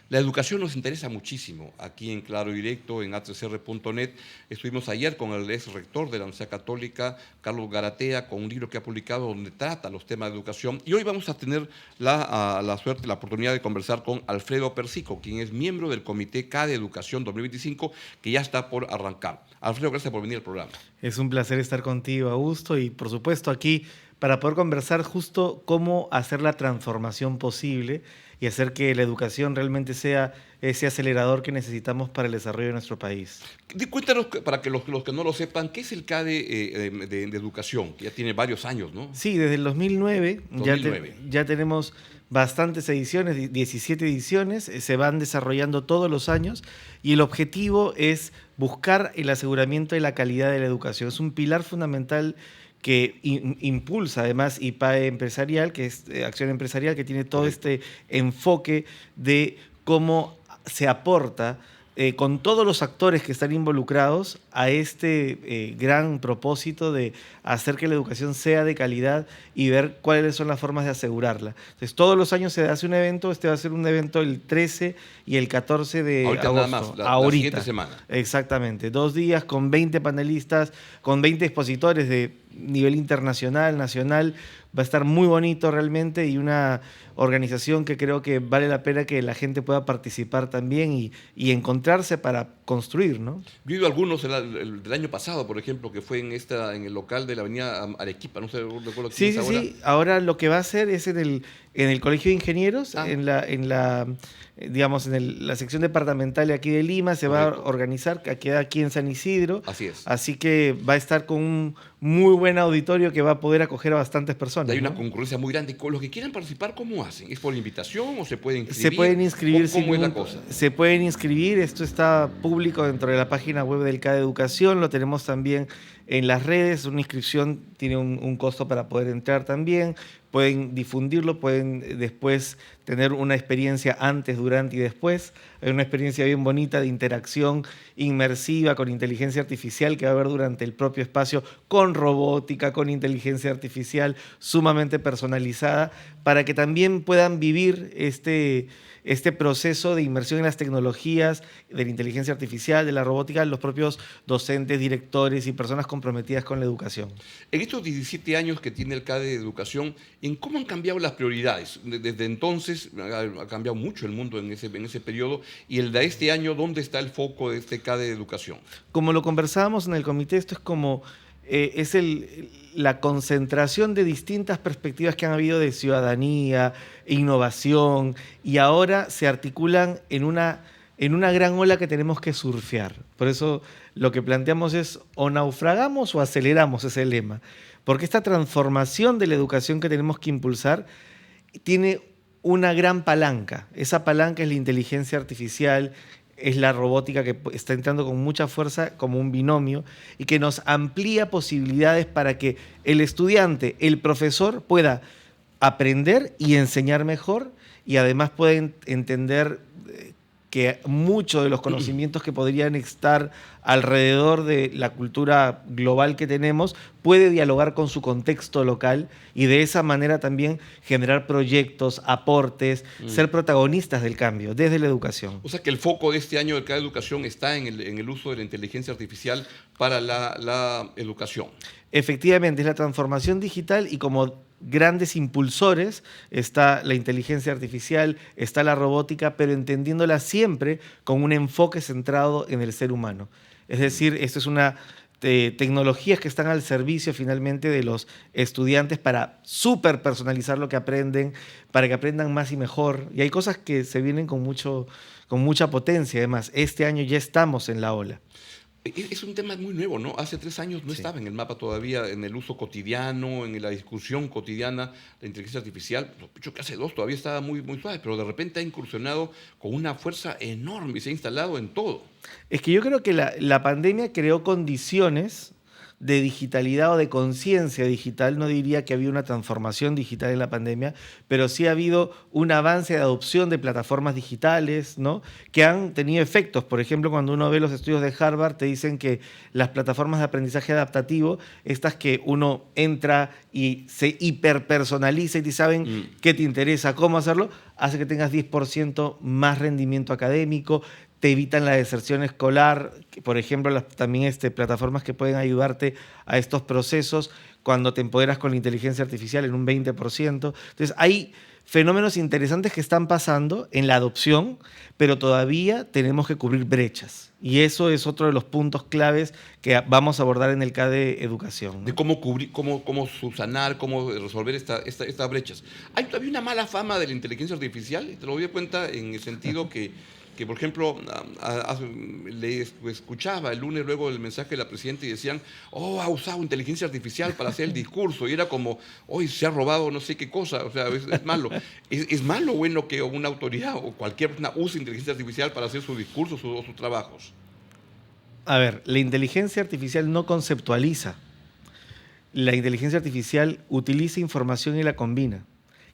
La educación nos interesa muchísimo. Aquí en Claro Directo, en hcr.net, estuvimos ayer con el ex rector de la Universidad Católica, Carlos Garatea, con un libro que ha publicado donde trata los temas de educación. Y hoy vamos a tener la suerte, la oportunidad de conversar con Alfredo Persico, quien es miembro del Comité CADE Educación 2025, que ya está por arrancar. Alfredo, gracias por venir al programa. Es un placer estar contigo, Augusto, y por supuesto aquí para poder conversar justo cómo hacer la transformación posible y hacer que la educación realmente sea ese acelerador que necesitamos para el desarrollo de nuestro país. Cuéntanos, para que los que no lo sepan, ¿qué es el CADE de educación? Que ya tiene varios años, ¿no? Sí, desde el 2009, 2009. Ya tenemos bastantes ediciones, 17 ediciones, se van desarrollando todos los años y el objetivo es buscar el aseguramiento de la calidad de la educación. Es un pilar fundamental que impulsa además IPAE Empresarial, que es Acción Empresarial, que tiene todo este enfoque de cómo se aporta con todos los actores que están involucrados a este gran propósito de hacer que la educación sea de calidad y ver cuáles son las formas de asegurarla. Entonces, todos los años se hace un evento, este va a ser un evento el 13 y el 14 de Ahorita agosto. nada más, la siguiente semana. Exactamente, 2 días con 20 panelistas, con 20 expositores de nivel internacional, nacional. Va a estar muy bonito realmente y una organización que creo que vale la pena que la gente pueda participar también y encontrarse para construir, ¿no? Yo he ido a algunos del año pasado, por ejemplo, que fue en el local de la avenida Arequipa, no sé, recuerdo quién Sí, es sí, ahora. sí. Ahora lo que va a hacer es en el Colegio de Ingenieros, Ah, digamos, la sección departamental de aquí de Lima, se va a correcto, organizar, que queda aquí en San Isidro. así es. Así que va a estar con un muy buen auditorio que va a poder acoger a bastantes Hay personas, una ¿no? concurrencia muy grande. ¿Con los que quieran participar, cómo hacen? ¿Es por invitación o se pueden Se inscribir? pueden inscribir ¿Cómo es la cosa? se pueden inscribir, esto está público dentro de la página web del CADE Educación, lo tenemos también en las redes, una inscripción tiene un costo para poder entrar también, pueden difundirlo, pueden después tener una experiencia antes, durante y después, hay una experiencia bien bonita de interacción inmersiva con inteligencia artificial que va a haber durante el propio espacio, con robótica, con inteligencia artificial sumamente personalizada, para que también puedan vivir este proceso de inmersión en las tecnologías, de la inteligencia artificial, de la robótica, los propios docentes, directores y personas comprometidas con la educación. En estos 17 años que tiene el CADE de Educación, ¿en cómo han cambiado las prioridades? Desde entonces ha cambiado mucho el mundo en ese periodo. Y el de este año, ¿dónde está el foco de este CADE de Educación? Como lo conversábamos en el comité, esto es como la concentración de distintas perspectivas que han habido de ciudadanía, innovación, y ahora se articulan en una gran ola que tenemos que surfear. Por eso lo que planteamos es o naufragamos o aceleramos, ese lema. Porque esta transformación de la educación que tenemos que impulsar tiene una gran palanca. Esa palanca es la inteligencia artificial, es la robótica que está entrando con mucha fuerza como un binomio y que nos amplía posibilidades para que el estudiante, el profesor pueda aprender y enseñar mejor y además pueda entender que muchos de los conocimientos que podrían estar alrededor de la cultura global que tenemos puede dialogar con su contexto local y de esa manera también generar proyectos, aportes, ser protagonistas del cambio desde la educación. O sea que el foco de este año del CADE de Educación está en el uso de la inteligencia artificial para la educación. Efectivamente, es la transformación digital y como grandes impulsores está la inteligencia artificial, está la robótica, pero entendiéndola siempre con un enfoque centrado en el ser humano. Es decir, esto es una tecnologías que están al servicio finalmente de los estudiantes para súper personalizar lo que aprenden, para que aprendan más y mejor. Y hay cosas que se vienen con mucha potencia. Además, este año ya estamos en la ola. Es un tema muy nuevo, ¿no? Hace 3 años no Sí. estaba en el mapa todavía, en el uso cotidiano, en la discusión cotidiana, la inteligencia artificial. Sospecho que hace 2 todavía estaba muy, muy suave, pero de repente ha incursionado con una fuerza enorme y se ha instalado en todo. Es que yo creo que la pandemia creó condiciones de digitalidad o de conciencia digital. No diría que había una transformación digital en la pandemia, pero sí ha habido un avance de adopción de plataformas digitales, ¿no?, que han tenido efectos. Por ejemplo, cuando uno ve los estudios de Harvard, te dicen que las plataformas de aprendizaje adaptativo, estas que uno entra y se hiperpersonaliza y te saben qué te interesa, cómo hacerlo, hace que tengas 10% más rendimiento académico, te evitan la deserción escolar, por ejemplo, también plataformas que pueden ayudarte a estos procesos cuando te empoderas con la inteligencia artificial en un 20%. Entonces, hay fenómenos interesantes que están pasando en la adopción, pero todavía tenemos que cubrir brechas. Y eso es otro de los puntos claves que vamos a abordar en el CADE Educación, ¿no? De cómo cubrir, cómo subsanar, cómo resolver estas brechas. Hay todavía una mala fama de la inteligencia artificial, y te lo doy cuenta en el sentido que por ejemplo, le escuchaba el lunes luego del mensaje de la presidenta y decían, ha usado inteligencia artificial para hacer el discurso, y era como, hoy se ha robado no sé qué cosa, o sea, es malo. ¿Es malo o bueno que una autoridad o cualquier persona use inteligencia artificial para hacer sus discursos o sus trabajos? A ver, la inteligencia artificial no conceptualiza. La inteligencia artificial utiliza información y la combina.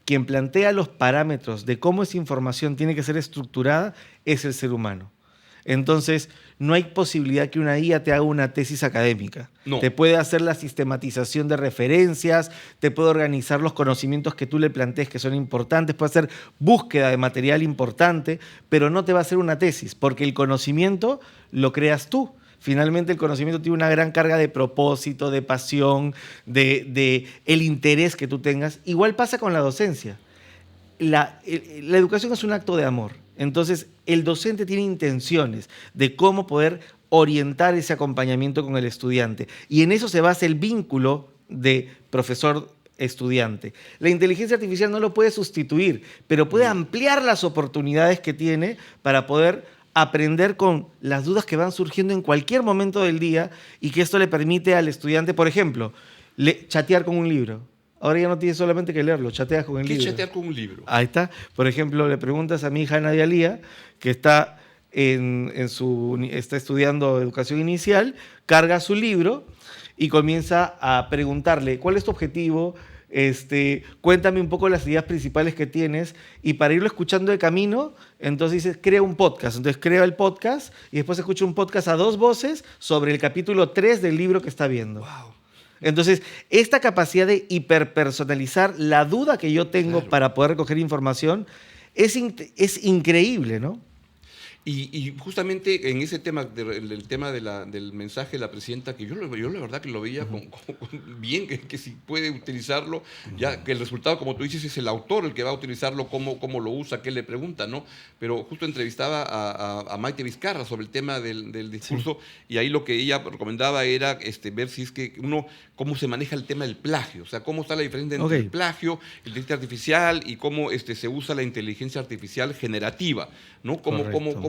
Quien plantea los parámetros de cómo esa información tiene que ser estructurada es el ser humano. Entonces, no hay posibilidad que una IA te haga una tesis académica. No. Te puede hacer la sistematización de referencias, te puede organizar los conocimientos que tú le plantees que son importantes, puede hacer búsqueda de material importante, pero no te va a hacer una tesis, porque el conocimiento lo creas tú. Finalmente, el conocimiento tiene una gran carga de propósito, de pasión, de el interés que tú tengas. Igual pasa con la docencia. La educación es un acto de amor. Entonces, el docente tiene intenciones de cómo poder orientar ese acompañamiento con el estudiante. Y en eso se basa el vínculo de profesor-estudiante. La inteligencia artificial no lo puede sustituir, pero puede ampliar las oportunidades que tiene para poder aprender con las dudas que van surgiendo en cualquier momento del día, y que esto le permite al estudiante, por ejemplo, chatear con un libro. Ahora ya no tienes solamente que leerlo, chateas con el libro. ¿Qué es chatear con un libro? Ahí está. Por ejemplo, le preguntas a mi hija Nadia Lía, que está, está estudiando educación inicial, carga su libro y comienza a preguntarle, ¿cuál es tu objetivo? Cuéntame un poco las ideas principales que tienes, y para irlo escuchando de camino, entonces dices, crea un podcast. Entonces crea el podcast y después escucha un podcast a 2 voces sobre el capítulo 3 del libro que está viendo. Wow. Entonces, esta capacidad de hiperpersonalizar la duda que yo tengo, claro, para poder recoger información es increíble, ¿no? Y justamente en ese tema, el tema del mensaje de la presidenta, que yo la verdad que lo veía bien, que si puede utilizarlo, ya que el resultado, como tú dices, es el autor el que va a utilizarlo, cómo lo usa, qué le pregunta, ¿no? Pero justo entrevistaba a Maite Vizcarra sobre el tema del discurso, sí, y ahí lo que ella recomendaba era ver si es que cómo se maneja el tema del plagio, o sea, cómo está la diferencia entre el plagio, la inteligencia artificial, y cómo se usa la inteligencia artificial generativa, ¿no?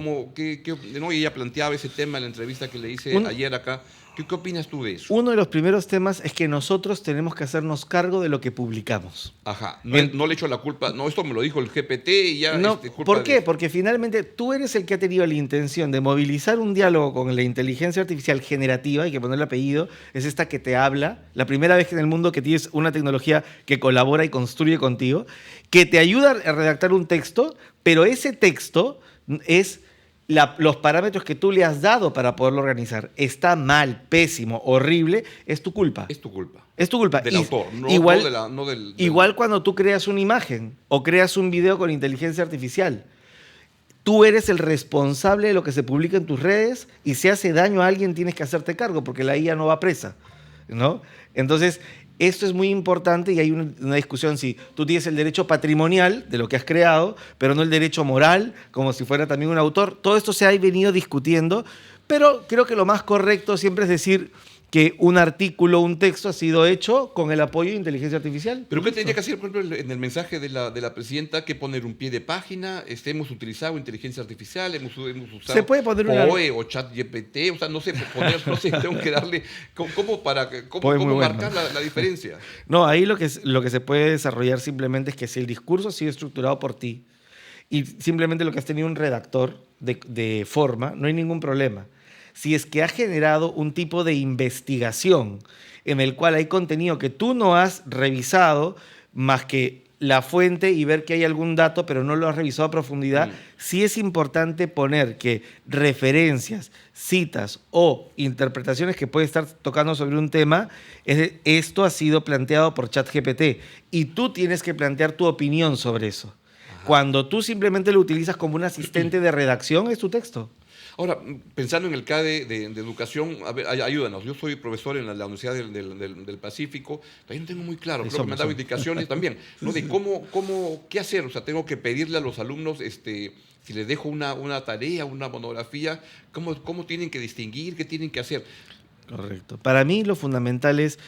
¿No? Y ella planteaba ese tema en la entrevista que le hice ayer acá. ¿Qué opinas tú de eso? Uno de los primeros temas es que nosotros tenemos que hacernos cargo de lo que publicamos. Ajá. No le echo la culpa. No, esto me lo dijo el GPT y ya... No, ¿por qué? Porque finalmente tú eres el que ha tenido la intención de movilizar un diálogo con la inteligencia artificial generativa, hay que ponerle apellido, es esta que te habla, la primera vez en el mundo que tienes una tecnología que colabora y construye contigo, que te ayuda a redactar un texto, pero ese texto es... los parámetros que tú le has dado para poderlo organizar. Está mal, pésimo, horrible, es tu culpa. Es tu culpa. Es tu culpa. Del autor, igual cuando tú creas una imagen o creas un video con inteligencia artificial, tú eres el responsable de lo que se publica en tus redes, y si hace daño a alguien tienes que hacerte cargo, porque la IA no va presa, ¿no? Entonces, esto es muy importante, y hay una discusión si tú tienes el derecho patrimonial de lo que has creado, pero no el derecho moral, como si fuera también un autor. Todo esto se ha venido discutiendo, pero creo que lo más correcto siempre es decir que un artículo, un texto ha sido hecho con el apoyo de inteligencia artificial. ¿Pero qué tendría que hacer, por ejemplo, en el mensaje de la presidenta? ¿Que poner un pie de página? ¿Hemos utilizado inteligencia artificial? ¿Hemos usado se puede poner POE o ChatGPT? O sea, no sé, tengo que darle... ¿Cómo marcar la diferencia? No, ahí lo que se puede desarrollar simplemente es que si el discurso ha sido estructurado por ti y simplemente lo que has tenido un redactor de forma, no hay ningún problema. si es que ha generado un tipo de investigación en el cual hay contenido que tú no has revisado más que la fuente y ver que hay algún dato, pero no lo has revisado a profundidad, sí es importante poner que referencias, citas o interpretaciones que puede estar tocando sobre un tema, esto ha sido planteado por ChatGPT y tú tienes que plantear tu opinión sobre eso. Ajá. Cuando tú simplemente lo utilizas como un asistente de redacción, es tu texto. Ahora, pensando en el CADE de educación, a ver, ayúdanos. Yo soy profesor en la Universidad del Pacífico, también no tengo muy claro, creo que me han dado indicaciones también, ¿no? De qué hacer. O sea, tengo que pedirle a los alumnos, si les dejo una tarea, una monografía, cómo tienen que distinguir, qué tienen que hacer. Correcto. Para mí lo fundamental es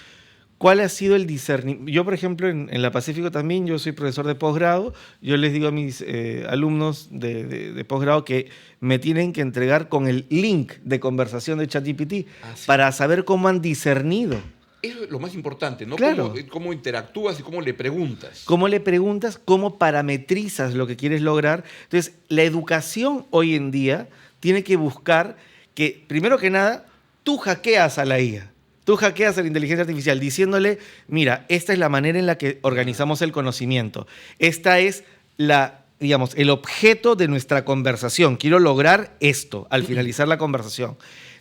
cuál ha sido el discernimiento. Yo, por ejemplo, en la Pacífico también, yo soy profesor de posgrado, yo les digo a mis alumnos de posgrado que me tienen que entregar con el link de conversación de ChatGPT para saber cómo han discernido. Eso es lo más importante, ¿no? Claro. Cómo interactúas y cómo le preguntas. Cómo le preguntas, cómo parametrizas lo que quieres lograr. Entonces, la educación hoy en día tiene que buscar que, primero que nada, tú hackeas a la IA. Tú hackeas a la inteligencia artificial diciéndole, mira, esta es la manera en la que organizamos el conocimiento. Esta es el objeto de nuestra conversación. Quiero lograr esto al finalizar la conversación.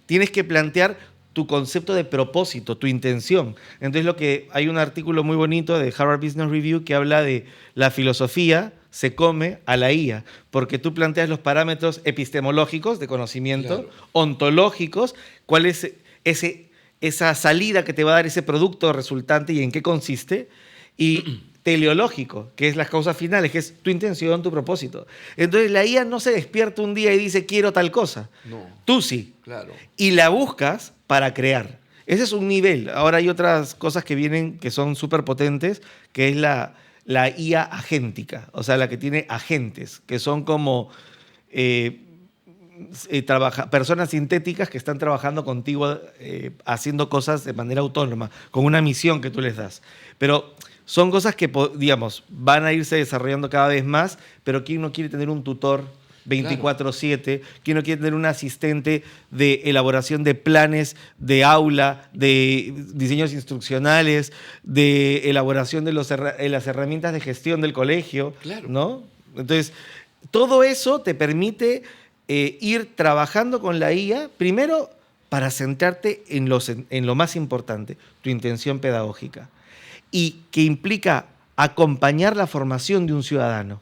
Tienes que plantear tu concepto de propósito, tu intención. Entonces, hay un artículo muy bonito de Harvard Business Review que habla de la filosofía se come a la IA, porque tú planteas los parámetros epistemológicos de conocimiento, claro, ontológicos, cuál es esa salida que te va a dar ese producto resultante y en qué consiste, y teleológico, que es las causas finales, que es tu intención, tu propósito. Entonces la IA no se despierta un día y dice quiero tal cosa. No. Tú sí. Claro. Y la buscas para crear. Ese es un nivel. Ahora hay otras cosas que vienen que son súper potentes, que es la IA agéntica, o sea, la que tiene agentes, que son como personas sintéticas que están trabajando contigo, haciendo cosas de manera autónoma, con una misión que tú les das. Pero son cosas que, digamos, van a irse desarrollando cada vez más, pero ¿quién no quiere tener un tutor 24/7? Claro. ¿Quién no quiere tener un asistente de elaboración de planes de aula, de diseños instruccionales, de elaboración de las herramientas de gestión del colegio? Claro. ¿No? Entonces, todo eso te permite ir trabajando con la IA, primero para centrarte en lo más importante, tu intención pedagógica, y que implica acompañar la formación de un ciudadano.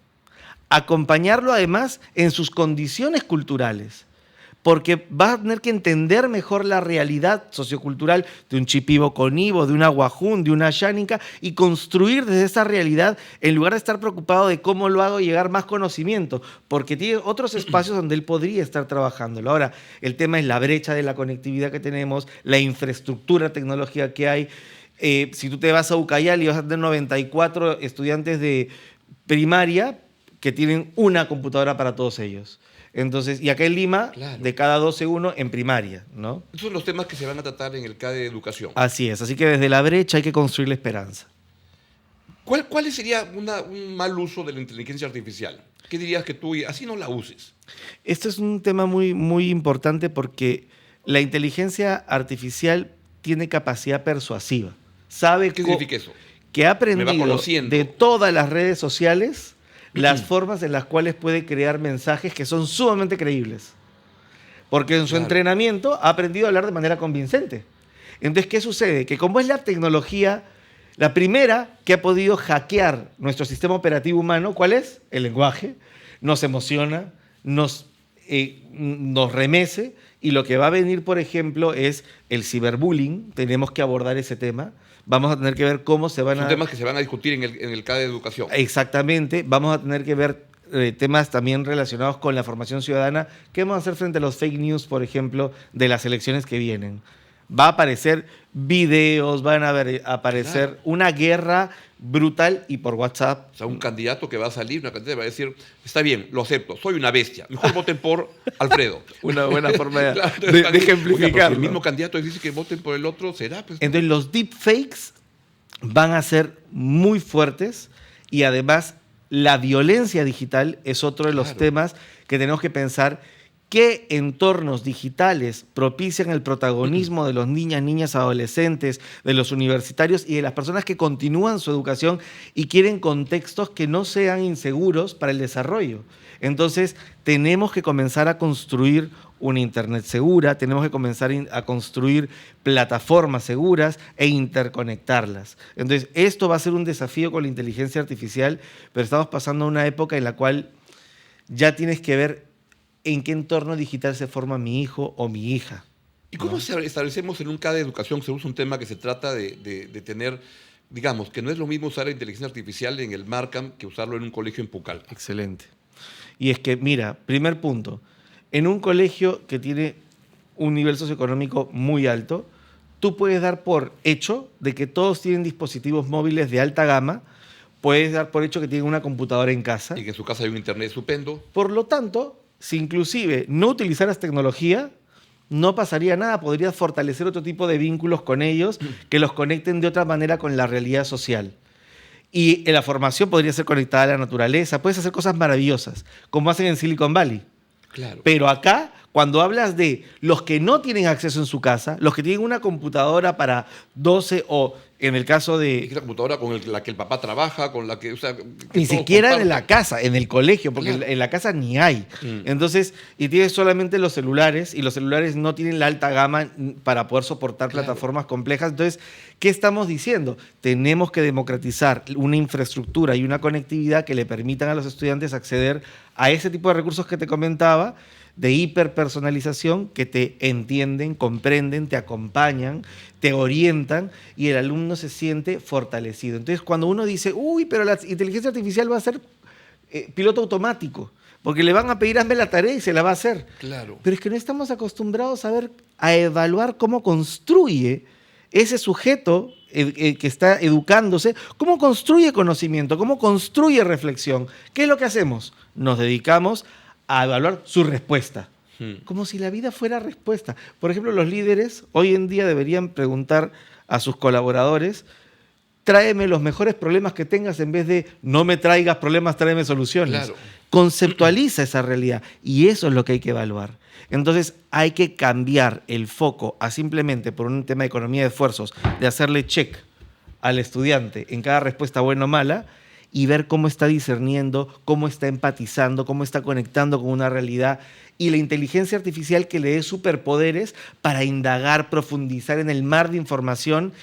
Acompañarlo además en sus condiciones culturales, porque vas a tener que entender mejor la realidad sociocultural de un Shipibo con Ibo, de una Wajún, de una Xánica, y construir desde esa realidad en lugar de estar preocupado de cómo lo hago llegar más conocimiento, porque tiene otros espacios donde él podría estar trabajándolo. Ahora, el tema es la brecha de la conectividad que tenemos, la infraestructura tecnológica que hay. Si tú te vas a Ucayali y vas a tener 94 estudiantes de primaria que tienen una computadora para todos ellos. Entonces, y acá en Lima, claro, de cada 12 uno en primaria, ¿no? Esos son los temas que se van a tratar en el CADE de educación. Así es, así que desde la brecha hay que construir la esperanza. ¿Cuál sería un mal uso de la inteligencia artificial? ¿Qué dirías que tú así no la uses? Esto es un tema muy, muy importante porque la inteligencia artificial tiene capacidad persuasiva. ¿Qué significa eso? Que ha aprendido de todas las redes sociales las formas en las cuales puede crear mensajes que son sumamente creíbles. Porque en su entrenamiento ha aprendido a hablar de manera convincente. Entonces, ¿qué sucede? Que como es la tecnología, la primera que ha podido hackear nuestro sistema operativo humano, ¿cuál es? El lenguaje. Nos emociona, nos remece, y lo que va a venir, por ejemplo, es el ciberbullying. Tenemos que abordar ese tema. Vamos a tener que ver cómo se van Son temas que se van a discutir en el CADE de educación. Exactamente. Vamos a tener que ver temas también relacionados con la formación ciudadana. ¿Qué vamos a hacer frente a los fake news, por ejemplo, de las elecciones que vienen? Va a aparecer videos, van a aparecer una guerra brutal y por WhatsApp. O sea, un candidato que va a salir, una candidata va a decir, está bien, lo acepto, soy una bestia, mejor voten por Alfredo. Una buena forma de ejemplificar. El mismo candidato dice que voten por el otro, ¿será? Pues, entonces los deepfakes van a ser muy fuertes y además la violencia digital es otro de los temas que tenemos que pensar. qué entornos digitales propician el protagonismo de los niñas, adolescentes, de los universitarios y de las personas que continúan su educación y quieren contextos que no sean inseguros para el desarrollo. Entonces, tenemos que comenzar a construir una Internet segura, tenemos que comenzar a construir plataformas seguras e interconectarlas. Entonces, esto va a ser un desafío con la inteligencia artificial, pero estamos pasando a una época en la cual ya tienes que ver en qué entorno digital se forma mi hijo o mi hija. ¿Y cómo establecemos en un CAD de educación, se usa un tema que se trata de tener, digamos, que no es lo mismo usar la inteligencia artificial en el Markham que usarlo en un colegio en Pucallpa? Excelente. Y es que, mira, primer punto, en un colegio que tiene un nivel socioeconómico muy alto, tú puedes dar por hecho de que todos tienen dispositivos móviles de alta gama, puedes dar por hecho que tienen una computadora en casa. Y que en su casa hay un internet estupendo. Por lo tanto, si inclusive no utilizaras tecnología, no pasaría nada, podrías fortalecer otro tipo de vínculos con ellos que los conecten de otra manera con la realidad social. Y la formación podría ser conectada a la naturaleza, puedes hacer cosas maravillosas, como hacen en Silicon Valley. Claro. Pero acá, cuando hablas de los que no tienen acceso en su casa, los que tienen una computadora para 12 o en el caso de... Es la computadora con la que el papá trabaja, con la que... O sea, que ni todos siquiera comparten. en la casa, en el colegio, porque Claro. en la casa ni hay. Entonces, y tienes solamente los celulares, y los celulares no tienen la alta gama para poder soportar Claro. plataformas complejas. Entonces, ¿qué estamos diciendo? Tenemos que democratizar una infraestructura y una conectividad que le permitan a los estudiantes acceder a ese tipo de recursos que te comentaba, de hiperpersonalización, que te entienden, comprenden, te acompañan, te orientan y el alumno se siente fortalecido. Entonces, cuando uno dice, uy, pero la inteligencia artificial va a ser piloto automático, porque le van a pedir hazme la tarea y se la va a hacer. Claro. Pero es que no estamos acostumbrados a evaluar cómo construye ese sujeto que está educándose, cómo construye conocimiento, cómo construye reflexión. ¿Qué es lo que hacemos? Nos dedicamos a evaluar su respuesta, como si la vida fuera respuesta. Por ejemplo, los líderes hoy en día deberían preguntar a sus colaboradores, tráeme los mejores problemas que tengas en vez de no me traigas problemas, tráeme soluciones. Claro. Conceptualiza esa realidad y eso es lo que hay que evaluar. Entonces hay que cambiar el foco a simplemente por un tema de economía de esfuerzos, de hacerle check al estudiante en cada respuesta buena o mala, y ver cómo está discerniendo, cómo está empatizando, cómo está conectando con una realidad. Y la inteligencia artificial que le dé superpoderes para indagar, profundizar en el mar de información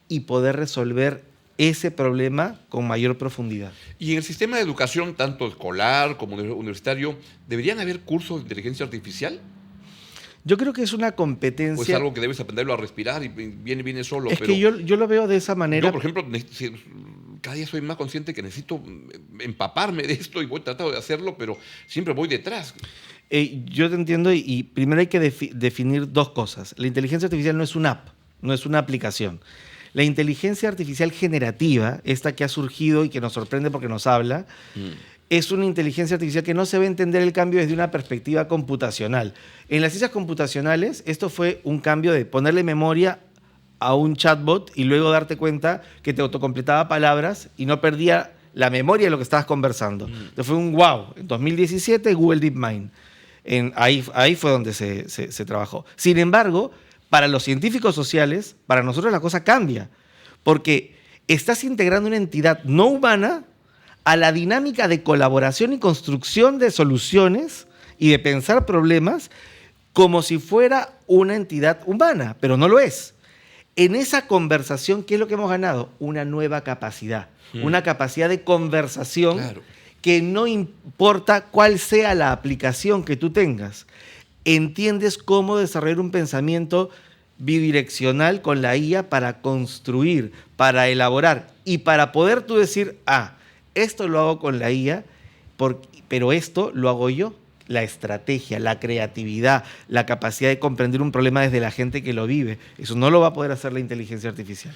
y poder resolver ese problema con mayor profundidad. Y en el sistema de educación, tanto escolar como universitario, ¿deberían haber cursos de inteligencia artificial? Yo creo que es una ¿O es competencia... algo que debes aprenderlo a respirar y viene solo? Es Pero que yo lo veo de esa manera. yo, por ejemplo, cada día soy más consciente que necesito empaparme de esto y voy tratando de hacerlo, pero siempre voy detrás. Yo te entiendo y primero hay que definir dos cosas. La inteligencia artificial no es una app, no es una aplicación. La inteligencia artificial generativa, esta que ha surgido y que nos sorprende porque nos habla, es una inteligencia artificial que no se va a entender el cambio desde una perspectiva computacional. En las ciencias computacionales, esto fue un cambio de ponerle memoria a un chatbot y luego darte cuenta que te autocompletaba palabras y no perdía la memoria de lo que estabas conversando. Entonces fue un wow. En 2017, Google DeepMind. Ahí fue donde se trabajó. Sin embargo, para los científicos sociales, para nosotros la cosa cambia, porque estás integrando una entidad no humana a la dinámica de colaboración y construcción de soluciones y de pensar problemas como si fuera una entidad humana, pero no lo es. En esa conversación, ¿qué es lo que hemos ganado? Una nueva capacidad, una capacidad de conversación. Claro. Que no importa cuál sea la aplicación que tú tengas, entiendes cómo desarrollar un pensamiento bidireccional con la IA para construir, para elaborar y para poder tú decir, esto lo hago con la IA, pero esto lo hago yo. La estrategia, la creatividad, la capacidad de comprender un problema desde la gente que lo vive. Eso no lo va a poder hacer la inteligencia artificial.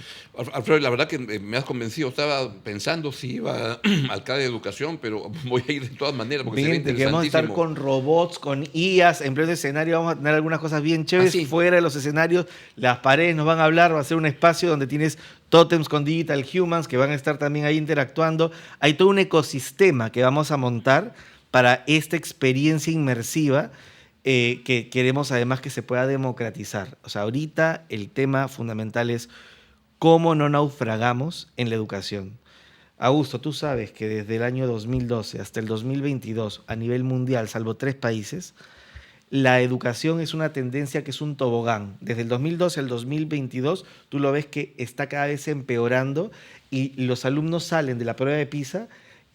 Alfredo, la verdad que me has convencido. Estaba pensando si iba al CAD de educación, pero voy a ir de todas maneras porque sería Que vamos a estar interesantísimo. con robots, con IAs, en pleno escenario vamos a tener algunas cosas bien chéveres. Sí. Fuera de los escenarios, las paredes nos van a hablar, va a ser un espacio donde tienes tótems con Digital Humans que van a estar también ahí interactuando. Hay todo un ecosistema que vamos a montar para esta experiencia inmersiva que queremos además que se pueda democratizar. O sea, ahorita el tema fundamental es cómo no naufragamos en la educación. Augusto, tú sabes que desde el año 2012 hasta el 2022, a nivel mundial, salvo 3 países, la educación es una tendencia que es un tobogán. Desde el 2012 al 2022, tú lo ves que está cada vez empeorando y los alumnos salen de la prueba de PISA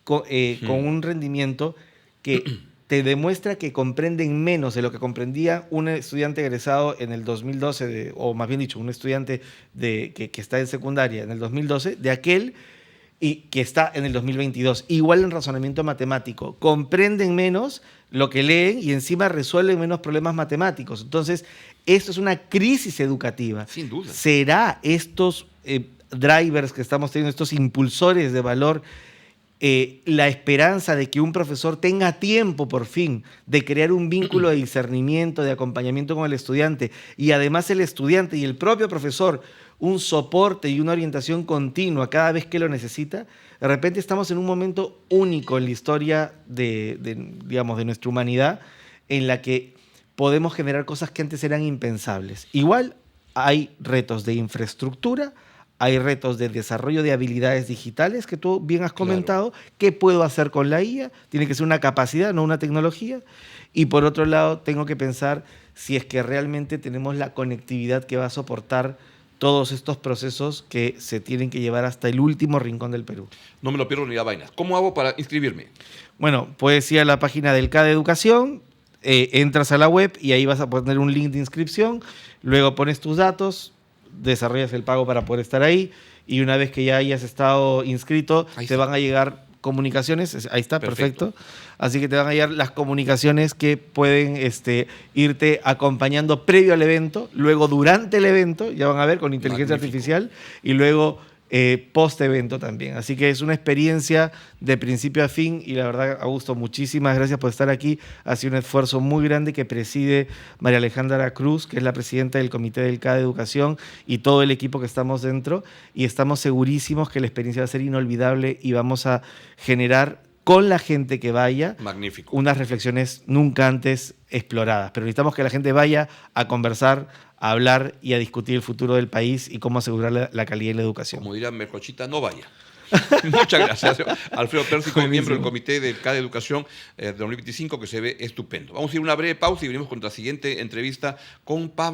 con un rendimiento que te demuestra que comprenden menos de lo que comprendía un estudiante egresado en el 2012, o más bien dicho, un estudiante que está en secundaria en el 2012, de aquel y que está en el 2022. Igual en razonamiento matemático. Comprenden menos lo que leen y encima resuelven menos problemas matemáticos. Entonces, esto es una crisis educativa. Sin duda. ¿Será estos drivers que estamos teniendo, estos impulsores de valor, la esperanza de que un profesor tenga tiempo por fin de crear un vínculo de discernimiento, de acompañamiento con el estudiante y además el estudiante y el propio profesor un soporte y una orientación continua cada vez que lo necesita? De repente estamos en un momento único en la historia digamos, de nuestra humanidad en la que podemos generar cosas que antes eran impensables. Igual hay retos de infraestructura, hay retos de desarrollo de habilidades digitales que tú bien has comentado. Claro. ¿Qué puedo hacer con la IA? Tiene que ser una capacidad, no una tecnología. Y por otro lado, tengo que pensar si es que realmente tenemos la conectividad que va a soportar todos estos procesos que se tienen que llevar hasta el último rincón del Perú. No me lo pierdo ni a vainas. ¿Cómo hago para inscribirme? Bueno, puedes ir a la página del CADE Educación, entras a la web y ahí vas a poner un link de inscripción, luego pones tus datos, desarrollas el pago para poder estar ahí y una vez que ya hayas estado inscrito, te van a llegar comunicaciones, ahí está, perfecto. Así que te van a llegar las comunicaciones que pueden irte acompañando previo al evento, luego durante el evento, ya van a ver con inteligencia artificial, y luego post-evento también. Así que es una experiencia de principio a fin y la verdad, Augusto, muchísimas gracias por estar aquí. Ha sido un esfuerzo muy grande que preside María Alejandra Cruz, que es la presidenta del Comité del CADE Educación y todo el equipo que estamos dentro, y estamos segurísimos que la experiencia va a ser inolvidable y vamos a generar con la gente que vaya unas reflexiones nunca antes exploradas. Pero necesitamos que la gente vaya a conversar, a hablar y a discutir el futuro del país y cómo asegurar la calidad de la educación. Como dirá Mercochita, no vaya. Muchas gracias. Alfredo Pérsico, miembro del Comité del CADE Educación de 2025, que se ve estupendo. Vamos a ir a una breve pausa y venimos con la siguiente entrevista con Pablo